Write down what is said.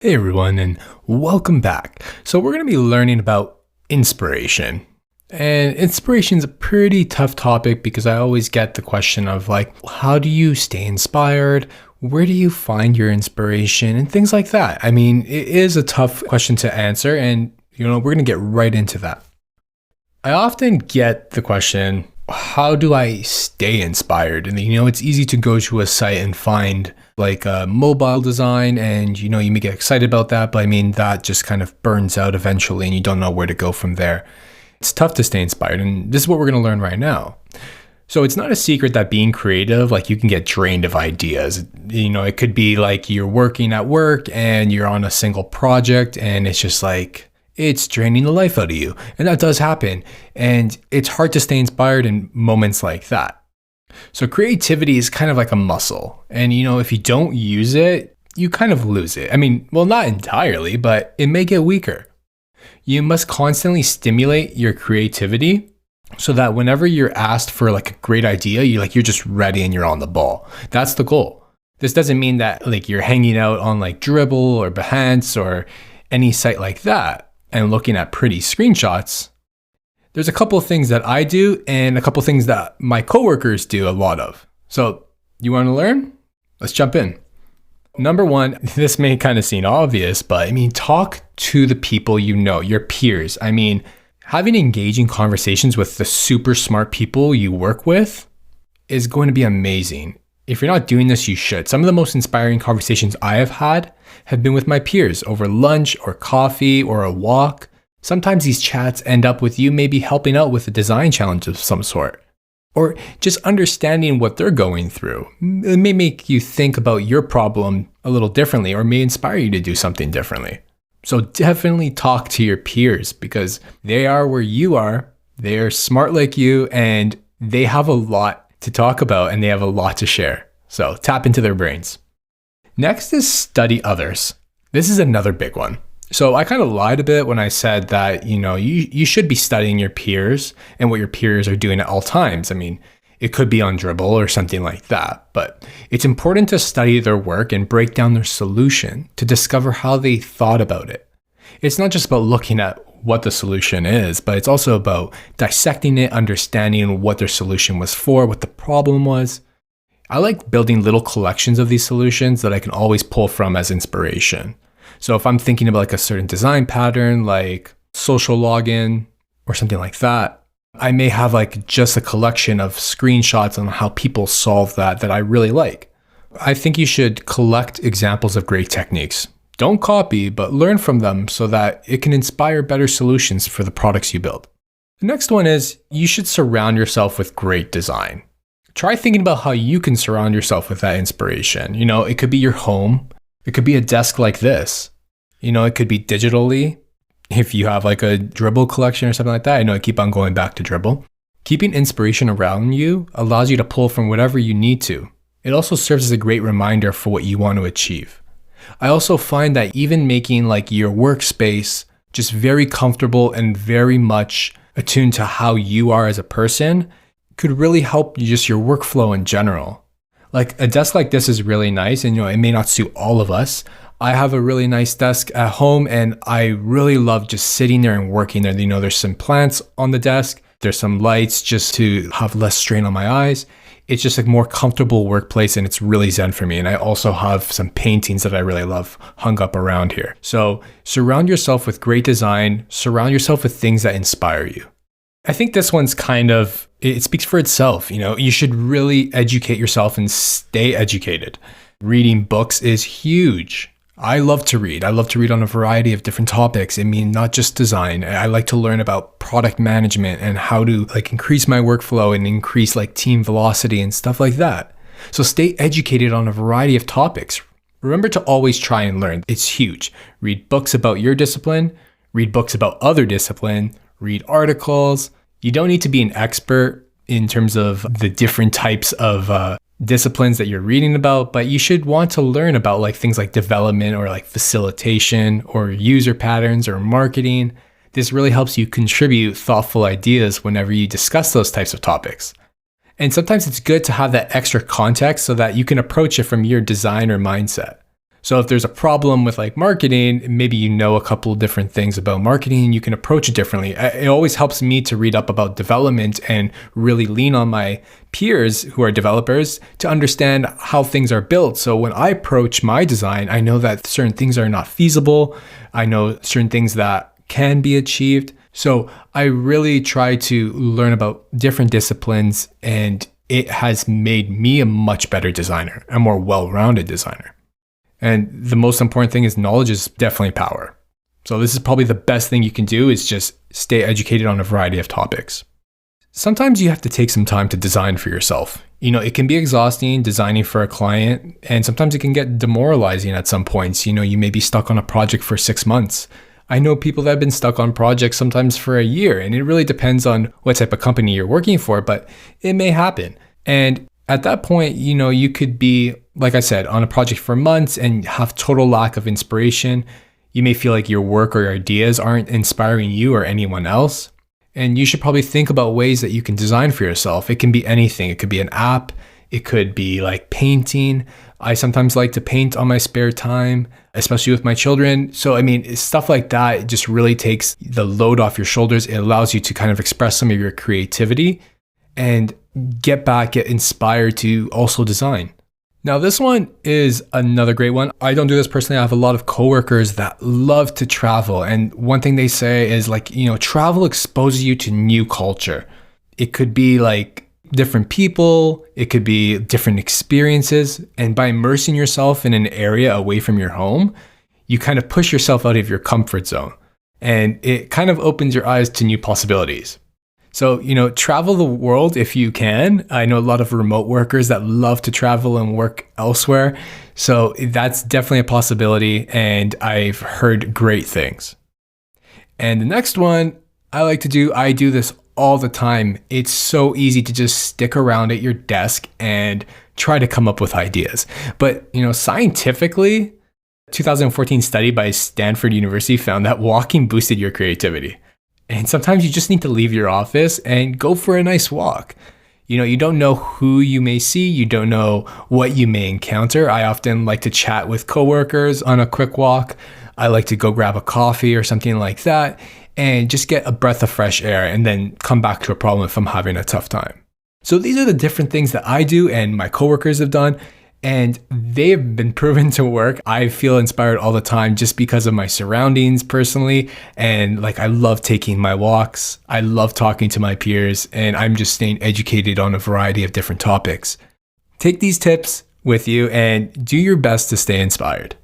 Hey everyone, and welcome back. So we're going to be learning about inspiration. And inspiration is a pretty tough topic because I always get the question of how do you stay inspired? Where do you find your inspiration? And things like that. I mean, it is a tough question to answer, and we're going to get right into that. I often get the question, how do I stay inspired? And it's easy to go to a site and find a mobile design and you may get excited about that, but that just kind of burns out eventually and you don't know where to go from there. It's tough to stay inspired, and this is what we're going to learn right now. So it's not a secret that being creative, you can get drained of ideas. It could be you're working at work and you're on a single project and it's just it's draining the life out of you. And that does happen. And it's hard to stay inspired in moments like that. So creativity is kind of like a muscle. And if you don't use it, you kind of lose it. Not entirely, but it may get weaker. You must constantly stimulate your creativity so that whenever you're asked for a great idea, you're just ready and you're on the ball. That's the goal. This doesn't mean that you're hanging out on Dribbble or Behance or any site like that and looking at pretty screenshots. There's a couple of things that I do and a couple of things that my coworkers do a lot of. So you want to learn? Let's jump in. Number one, this may kind of seem obvious, but talk to the people your peers. Having engaging conversations with the super smart people you work with is going to be amazing. If you're not doing this, you should. Some of the most inspiring conversations I have been with my peers over lunch or coffee or a walk. Sometimes these chats end up with you maybe helping out with a design challenge of some sort, or just understanding what they're going through. It may make you think about your problem a little differently or may inspire you to do something differently. So definitely talk to your peers because they are where you are. They are smart like you and they have a lot to talk about and they have a lot to share. So tap into their brains. Next is study others. This is another big one. So I kind of lied a bit when I said that, you should be studying your peers and what your peers are doing at all times. It could be on Dribbble or something like that, but it's important to study their work and break down their solution to discover how they thought about it. It's not just about looking at what the solution is, but it's also about dissecting it, understanding what their solution was for, what the problem was. I like building little collections of these solutions that I can always pull from as inspiration. So if I'm thinking about a certain design pattern, like social login or something like that, I may have just a collection of screenshots on how people solve that I really like. I think you should collect examples of great techniques. Don't copy, but learn from them so that it can inspire better solutions for the products you build. The next one is you should surround yourself with great design. Try thinking about how you can surround yourself with that inspiration. It could be your home. It could be a desk like this. It could be digitally. If you have a Dribbble collection or something like that, I keep on going back to Dribbble. Keeping inspiration around you allows you to pull from whatever you need to. It also serves as a great reminder for what you want to achieve. I also find that even making your workspace just very comfortable and very much attuned to how you are as a person could really help just your workflow in general. A desk like this is really nice and it may not suit all of us. I have a really nice desk at home and I really love just sitting there and working there. There's some plants on the desk. There's some lights just to have less strain on my eyes. It's just a more comfortable workplace and it's really zen for me. And I also have some paintings that I really love hung up around here. So surround yourself with great design, surround yourself with things that inspire you. I think this one's it speaks for itself. You should really educate yourself and stay educated. Reading books is huge. I love to read. I love to read on a variety of different topics. Not just design. I like to learn about product management and how to increase my workflow and increase team velocity and stuff like that. So stay educated on a variety of topics. Remember to always try and learn. It's huge. Read books about your discipline, read books about other discipline, read articles. You don't need to be an expert in terms of the different types of disciplines that you're reading about, but you should want to learn about things like development or facilitation or user patterns or marketing. This really helps you contribute thoughtful ideas whenever you discuss those types of topics. And sometimes it's good to have that extra context so that you can approach it from your designer mindset. So if there's a problem with like marketing, maybe you know a couple of different things about marketing, you can approach it differently. It always helps me to read up about development and really lean on my peers who are developers to understand how things are built. So when I approach my design, I know that certain things are not feasible. I know certain things that can be achieved. So I really try to learn about different disciplines, and it has made me a much better designer, a more well-rounded designer. And the most important thing is knowledge is definitely power. So this is probably the best thing you can do, is just stay educated on a variety of topics. Sometimes you have to take some time to design for yourself. It can be exhausting designing for a client, and sometimes it can get demoralizing at some points. You may be stuck on a project for 6 months. I know people that have been stuck on projects sometimes for a year, and it really depends on what type of company you're working for, but it may happen. And at that point, you could be, like I said, on a project for months and have total lack of inspiration. You may feel like your work or your ideas aren't inspiring you or anyone else. And you should probably think about ways that you can design for yourself. It can be anything. It could be an app. It could be like painting. I sometimes like to paint on my spare time, especially with my children. So, stuff like that, it just really takes the load off your shoulders. It allows you to kind of express some of your creativity and get inspired to also design. Now, this one is another great one. I don't do this personally. I have a lot of coworkers that love to travel. And one thing they say is travel exposes you to new culture. It could be like different people. It could be different experiences. And by immersing yourself in an area away from your home, you kind of push yourself out of your comfort zone. And it kind of opens your eyes to new possibilities. So, travel the world if you can. I know a lot of remote workers that love to travel and work elsewhere. So that's definitely a possibility, and I've heard great things. And the next one I do this all the time. It's so easy to just stick around at your desk and try to come up with ideas. But, scientifically, 2014 study by Stanford University found that walking boosted your creativity. And sometimes you just need to leave your office and go for a nice walk. You don't know who you may see. You don't know what you may encounter. I often like to chat with coworkers on a quick walk. I like to go grab a coffee or something like that and just get a breath of fresh air and then come back to a problem if I'm having a tough time. So these are the different things that I do and my coworkers have done, and they've been proven to work. I feel inspired all the time just because of my surroundings personally. And I love taking my walks. I love talking to my peers, and I'm just staying educated on a variety of different topics. Take these tips with you and do your best to stay inspired.